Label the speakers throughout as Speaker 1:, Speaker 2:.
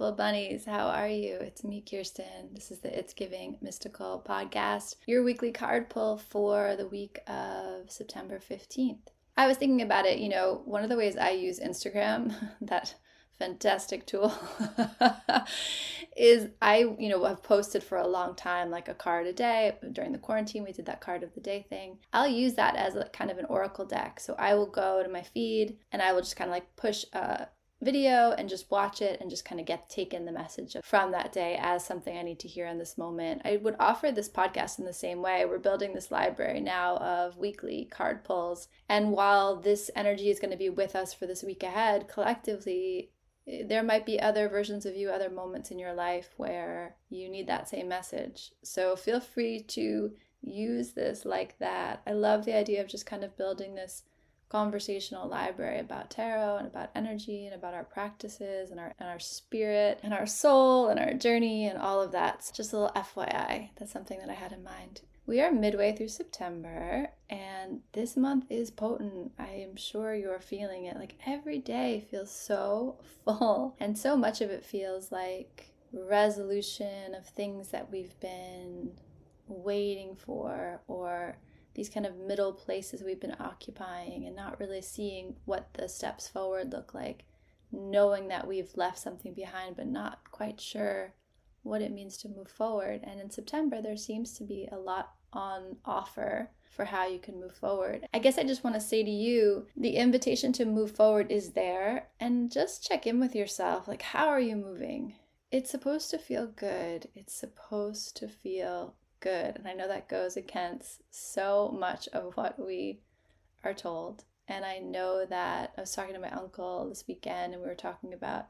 Speaker 1: beautiful bunnies. How are you? It's me, Kirsten. This is the It's Giving Mystical podcast, your weekly card pull for the week of September 15th. I was thinking about it, one of the ways I use Instagram, that fantastic tool, is I have posted for a long time, like a card a day. During the quarantine, we did that card of the day thing. I'll use that as a kind of an oracle deck. So I will go to my feed and I will just kind of like push a video and just watch it and just kind of taken the message from that day as something I need to hear in this moment. I would offer this podcast in the same way. We're building this library now of weekly card pulls. And while this energy is going to be with us for this week ahead, collectively, there might be other versions of you, other moments in your life where you need that same message. So feel free to use this like that. I love the idea of just kind of building this conversational library about tarot and about energy and about our practices and our spirit and our soul and our journey and all of that. So just a little FYI, that's something that I had in mind. We are midway through September and this month is potent. I am sure you're feeling it. Like every day feels so full and so much of it feels like resolution of things that we've been waiting for, or these kind of middle places we've been occupying and not really seeing what the steps forward look like, knowing that we've left something behind but not quite sure what it means to move forward. And in September, there seems to be a lot on offer for how you can move forward. I guess I just want to say to you, the invitation to move forward is there, and just check in with yourself. Like, how are you moving? It's supposed to feel good. It's supposed to feel good. And I know that goes against so much of what we are told. And I know that I was talking to my uncle this weekend and we were talking about,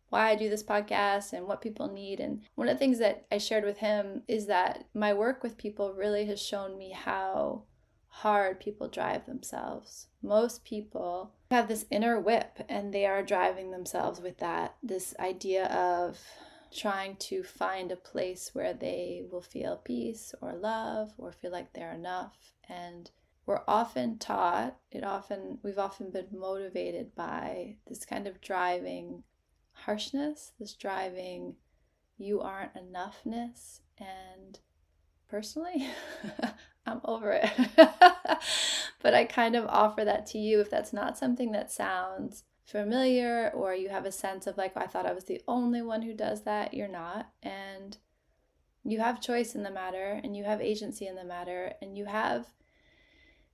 Speaker 1: why I do this podcast and what people need. And one of the things that I shared with him is that my work with people really has shown me how hard people drive themselves. Most people have this inner whip and they are driving themselves with this idea of trying to find a place where they will feel peace or love or feel like they're enough. And we're often taught, we've often been motivated by this kind of driving harshness, this driving you aren't enoughness. And personally, I'm over it. But I kind of offer that to you if that's not something that sounds familiar, or you have a sense of like, I thought I was the only one who does that. You're not. And you have choice in the matter, and you have agency in the matter, and you have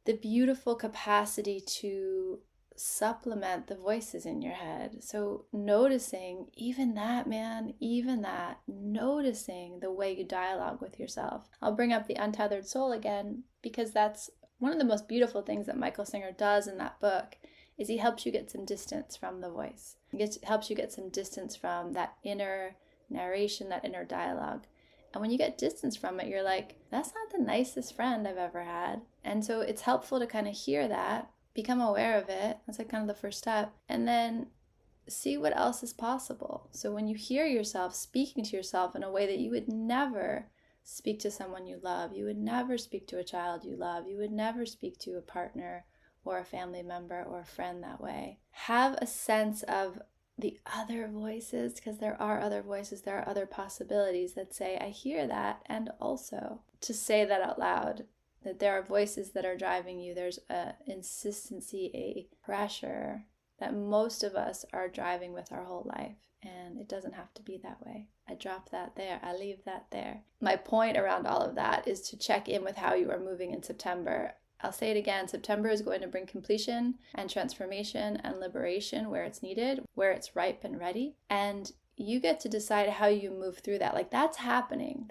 Speaker 1: the beautiful capacity to supplement the voices in your head. So noticing even that, noticing the way you dialogue with yourself. I'll bring up the untethered soul again, because that's one of the most beautiful things that Michael Singer does in that book, is he helps you get some distance from the voice. He helps you get some distance from that inner narration, that inner dialogue. And when you get distance from it, you're like, that's not the nicest friend I've ever had. And so it's helpful to kind of hear that, become aware of it. That's like kind of the first step. And then see what else is possible. So when you hear yourself speaking to yourself in a way that you would never speak to someone you love, you would never speak to a child you love, you would never speak to a partner or a family member or a friend that way. Have a sense of the other voices, because there are other voices, there are other possibilities that say, I hear that, and also to say that out loud, that there are voices that are driving you. There's a insistency, a pressure that most of us are driving with our whole life, and it doesn't have to be that way. I drop that there. I leave that there. My point around all of that is to check in with how you are moving in September. I'll say it again, September is going to bring completion and transformation and liberation where it's needed, where it's ripe and ready. And you get to decide how you move through that. Like, that's happening,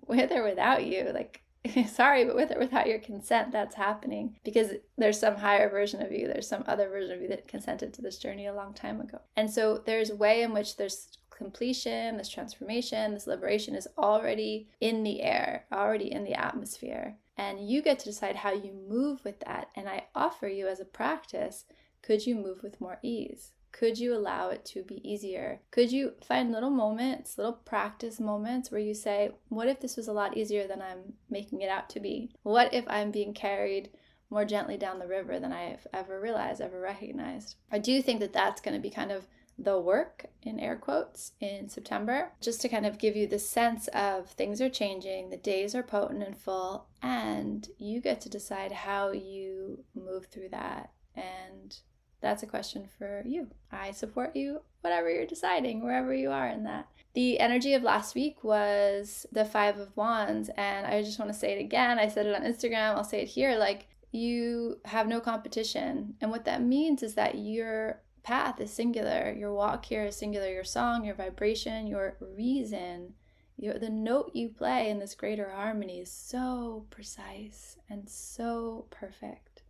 Speaker 1: with or without you. Like, sorry, but with or without your consent, that's happening. Because there's some higher version of you, there's some other version of you that consented to this journey a long time ago. And so there's a way in which there's completion, this transformation, this liberation is already in the air, already in the atmosphere. And you get to decide how you move with that. And I offer you as a practice, could you move with more ease? Could you allow it to be easier? Could you find little moments, little practice moments where you say, what if this was a lot easier than I'm making it out to be? What if I'm being carried more gently down the river than I've ever realized, ever recognized? I do think that that's going to be kind of the work, in air quotes, in September, just to kind of give you the sense of things are changing, the days are potent and full, and you get to decide how you move through that. And that's a question for you. I support you, whatever you're deciding, wherever you are in that. The energy of last week was the 5 of Wands, and I just want to say it again. I said it on Instagram, I'll say it here, like, you have no competition. And what that means is that your path is singular, your walk here is singular, your song, your vibration, your reason, the note you play in this greater harmony is so precise and so perfect.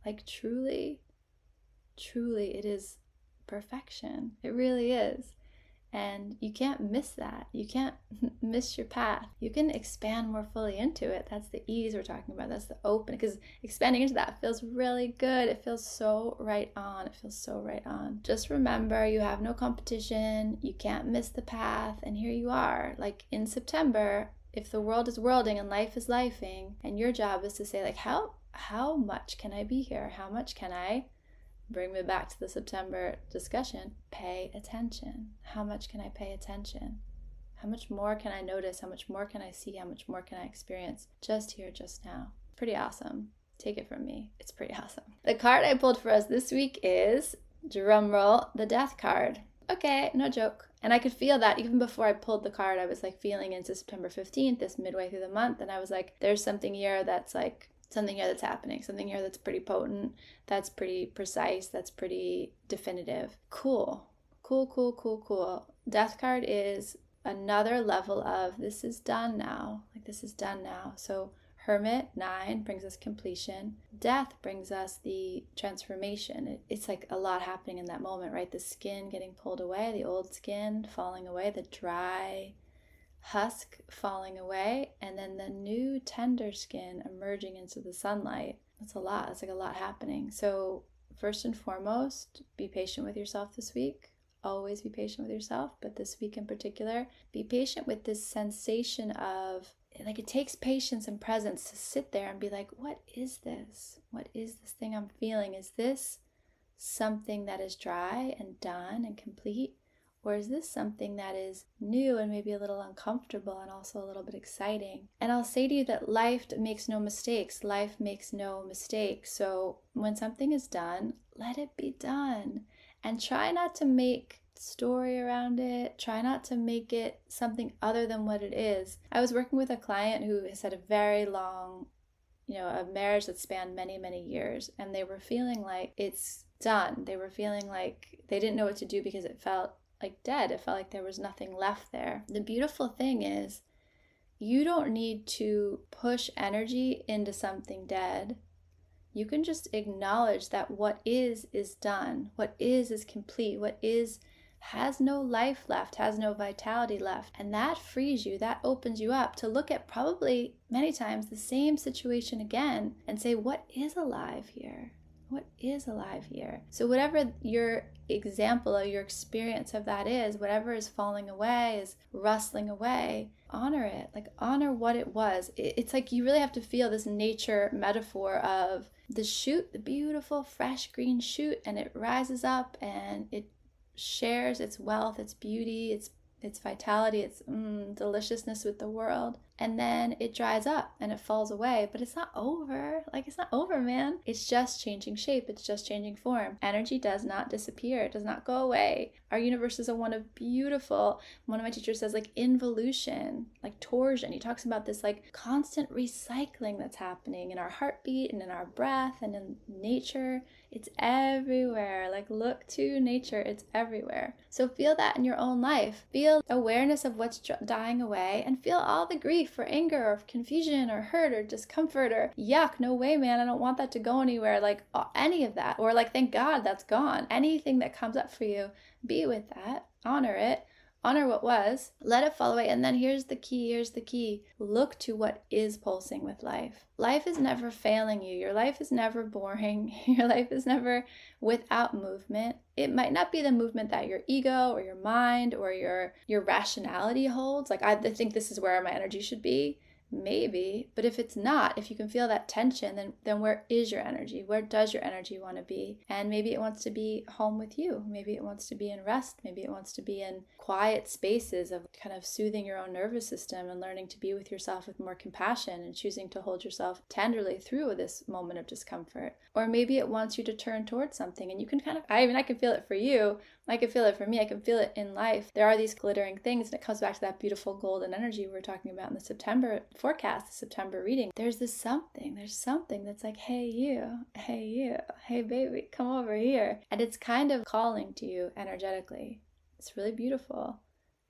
Speaker 1: Like truly, it is perfection. It really is. And you can't miss that. You can't miss your path. You can expand more fully into it. That's the ease we're talking about. That's the open. Because expanding into that feels really good. It feels so right on. It feels so right on. Just remember, you have no competition. You can't miss the path. And here you are. Like in September, if the world is worlding and life is lifing, and your job is to say, like, how much can I be here? How much can I, bring me back to the September discussion, pay attention? How much can I pay attention? How much more can I notice? How much more can I see? How much more can I experience just here, just now? Pretty awesome. Take it from me. It's pretty awesome. The card I pulled for us this week is, drumroll, the Death card. Okay, no joke. And I could feel that even before I pulled the card. I was like feeling into September 15th, this midway through the month, and I was like, there's something here that's like, something here that's happening, something here that's pretty potent, that's pretty precise, that's pretty definitive. Cool. Death card is another level of this is done now. Like this is done now. So Hermit, 9, brings us completion. Death brings us the transformation. It's like a lot happening in that moment, right? The skin getting pulled away, the old skin falling away, the dry husk falling away, and then the new tender skin emerging into the sunlight. That's a lot. It's like a lot happening. So first and foremost, be patient with yourself this week. Always be patient with yourself, but this week in particular, be patient with this sensation of, like, it takes patience and presence to sit there and be like, what is this? What is this thing I'm feeling? Is this something that is dry and done and complete? Or is this something that is new and maybe a little uncomfortable and also a little bit exciting? And I'll say to you that life makes no mistakes. Life makes no mistakes. So when something is done, let it be done. And try not to make story around it. Try not to make it something other than what it is. I was working with a client who has had a very long, a marriage that spanned many, many years. And they were feeling like it's done. They were feeling like they didn't know what to do because it felt like dead. It felt like there was nothing left there. The beautiful thing is you don't need to push energy into something dead. You can just acknowledge that what is done. What is complete. What is has no life left, has no vitality left. And that frees you, that opens you up to look at probably many times the same situation again and say, what is alive here? What is alive here? So whatever your example or your experience of that is, whatever is falling away, is rustling away, honor it. Like honor what it was. It's like you really have to feel this nature metaphor of the shoot, the beautiful fresh green shoot, and it rises up and it shares its wealth, its beauty, its vitality, its deliciousness with the world. And then it dries up and it falls away, but it's not over. Like, it's not over, man. It's just changing shape. It's just changing form. Energy does not disappear. It does not go away. Our universe is one of beautiful, one of my teachers says, like, involution, like torsion. He talks about this like constant recycling that's happening in our heartbeat and in our breath and in nature. It's everywhere. Like, look to nature. It's everywhere. So feel that in your own life. Feel awareness of what's dying away and feel all the grief or anger or confusion or hurt or discomfort or yuck, no way, man, I don't want that to go anywhere. Like any of that. Or like, thank God that's gone. Anything that comes up for you, be with that. Honor it. Honor what was, let it fall away. And then here's the key. Look to what is pulsing with life. Life is never failing you. Your life is never boring. Your life is never without movement. It might not be the movement that your ego or your mind or your rationality holds. Like, I think this is where my energy should be. Maybe, but if it's not, if you can feel that tension, then where is your energy? Where does your energy want to be? And maybe it wants to be home with you. Maybe it wants to be in rest. Maybe it wants to be in quiet spaces of kind of soothing your own nervous system and learning to be with yourself with more compassion and choosing to hold yourself tenderly through this moment of discomfort. Or maybe it wants you to turn towards something, and you can kind of, I can feel it for you. I can feel it for me. I can feel it in life. There are these glittering things, and it comes back to that beautiful golden energy we were talking about in the September forecast, the September reading. There's something that's like, hey you, hey baby, come over here. And it's kind of calling to you energetically. It's really beautiful.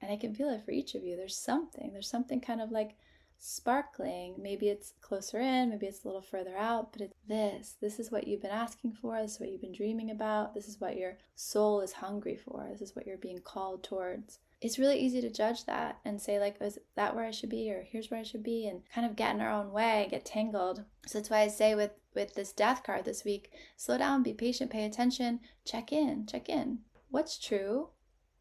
Speaker 1: And I can feel it for each of you. There's something kind of like sparkling. Maybe it's closer in, maybe it's a little further out, but it's this is what you've been asking for, this is what you've been dreaming about, this is what your soul is hungry for, this is what you're being called towards. It's really easy to judge that and say, like, is that where I should be, or here's where I should be, and kind of get in our own way, get tangled. So that's why I say with this death card this week, slow down, be patient, pay attention, check in. What's true?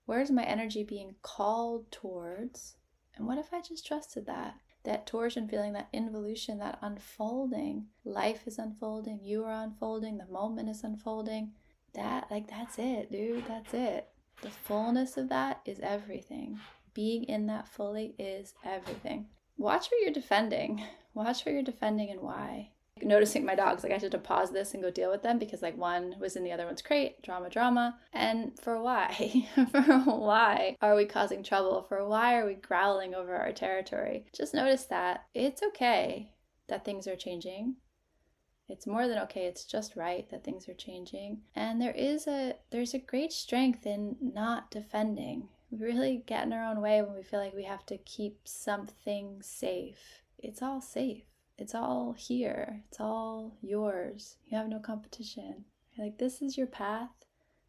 Speaker 1: Where's my energy being called towards? And what if I just trusted that torsion feeling, that involution, that unfolding? Life is unfolding, you are unfolding, the moment is unfolding. That's it, dude. That's it. The fullness of that is everything. Being in that fully is everything. Watch what you're defending. Watch what you're defending and why. Noticing my dogs, like I had to pause this and go deal with them because like one was in the other one's crate, drama. And for why? For why are we causing trouble? For why are we growling over our territory? Just notice that it's okay that things are changing. It's more than okay, it's just right that things are changing. And there's a great strength in not defending. We really get in our own way when we feel like we have to keep something safe. It's all safe. It's all here. It's all yours. You have no competition. You're like, this is your path.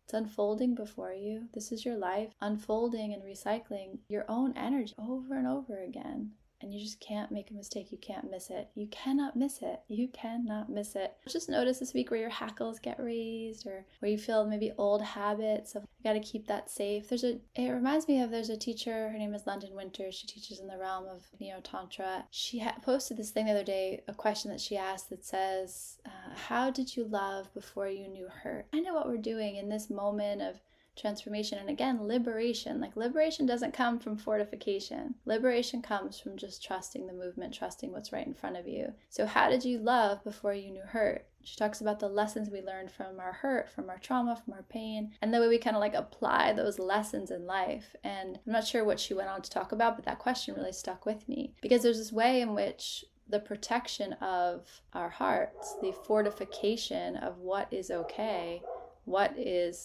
Speaker 1: It's unfolding before you. This is your life, unfolding and recycling your own energy over and over again. And you just can't make a mistake. You can't miss it. You cannot miss it. You cannot miss it. Just notice this week where your hackles get raised, or where you feel maybe old habits of you got to keep that safe. It reminds me of, there's a teacher, her name is London Winter. She teaches in the realm of Neo-Tantra. She posted this thing the other day, a question that she asked that says, how did you love before you knew hurt? I know what we're doing in this moment of transformation, and again, liberation. Like, liberation doesn't come from fortification. Liberation comes from just trusting the movement, trusting what's right in front of you. So how did you love before you knew hurt? She talks about the lessons we learned from our hurt, from our trauma, from our pain, and the way we kind of like apply those lessons in life. And I'm not sure what she went on to talk about, but that question really stuck with me, because there's this way in which the protection of our hearts, the fortification of what is okay, what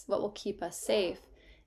Speaker 1: will keep us safe,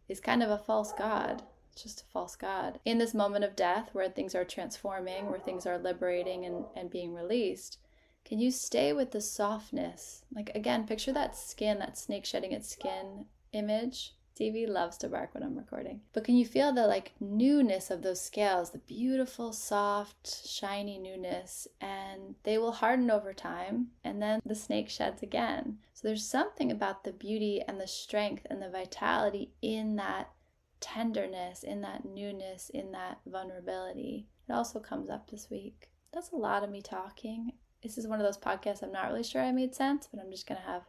Speaker 1: is kind of a false god. It's just a false god. In this moment of death, where things are transforming, where things are liberating and being released, can you stay with the softness? Like, again, picture that skin, that snake shedding its skin image. TV loves to bark when I'm recording. But can you feel the like newness of those scales, the beautiful, soft, shiny newness? And they will harden over time, and then the snake sheds again. So there's something about the beauty and the strength and the vitality in that tenderness, in that newness, in that vulnerability. It also comes up this week. That's a lot of me talking. This is one of those podcasts I'm not really sure I made sense, but I'm just going to have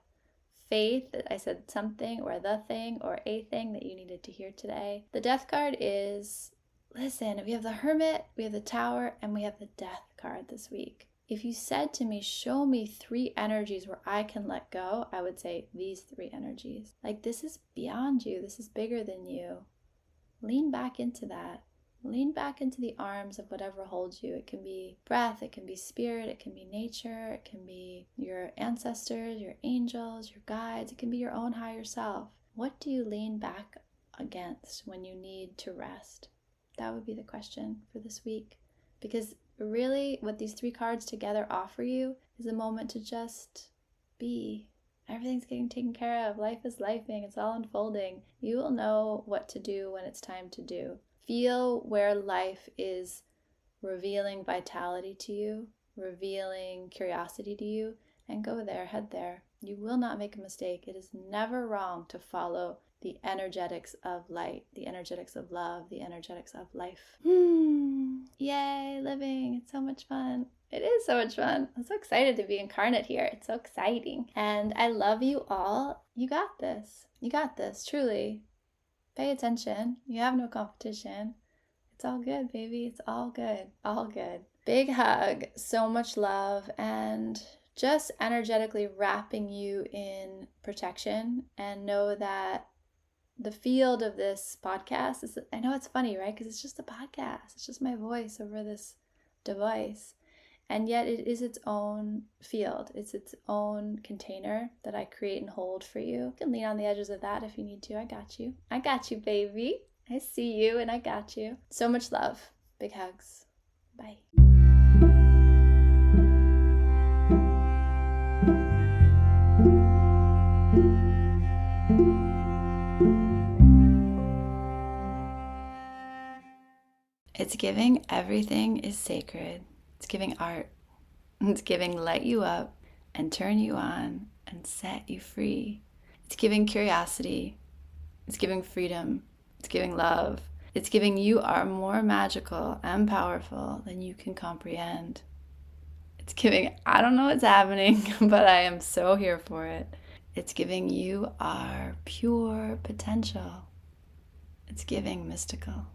Speaker 1: faith that I said something or the thing or a thing that you needed to hear today. The death card is, listen, we have the hermit, we have the tower, and we have the death card this week. If you said to me, show me 3 energies where I can let go, I would say these 3 energies. Like, this is beyond you. This is bigger than you. Lean back into that. Lean back into the arms of whatever holds you. It can be breath, it can be spirit, it can be nature, it can be your ancestors, your angels, your guides, it can be your own higher self. What do you lean back against when you need to rest? That would be the question for this week. Because really, what these 3 cards together offer you is a moment to just be. Everything's getting taken care of. Life is lifing. It's all unfolding. You will know what to do when it's time to do. Feel where life is revealing vitality to you, revealing curiosity to you, and go there, head there. You will not make a mistake. It is never wrong to follow the energetics of light, the energetics of love, the energetics of life. Yay, living. It's so much fun. It is so much fun. I'm so excited to be incarnate here. It's so exciting. And I love you all. You got this. You got this, truly. Pay attention. You have no competition. It's all good, baby. It's all good. All good. Big hug. So much love. And just energetically wrapping you in protection, and know that the field of this podcast is, I know it's funny, right? Because it's just a podcast. It's just my voice over this device. And yet it is its own field. It's its own container that I create and hold for you. You can lean on the edges of that if you need to. I got you. I got you, baby. I see you and I got you. So much love. Big hugs. Bye. It's giving everything is sacred. It's giving art. It's giving light you up and turn you on and set you free. It's giving curiosity. It's giving freedom. It's giving love. It's giving you are more magical and powerful than you can comprehend. It's giving, I don't know what's happening, but I am so here for it. It's giving you our pure potential. It's giving mystical.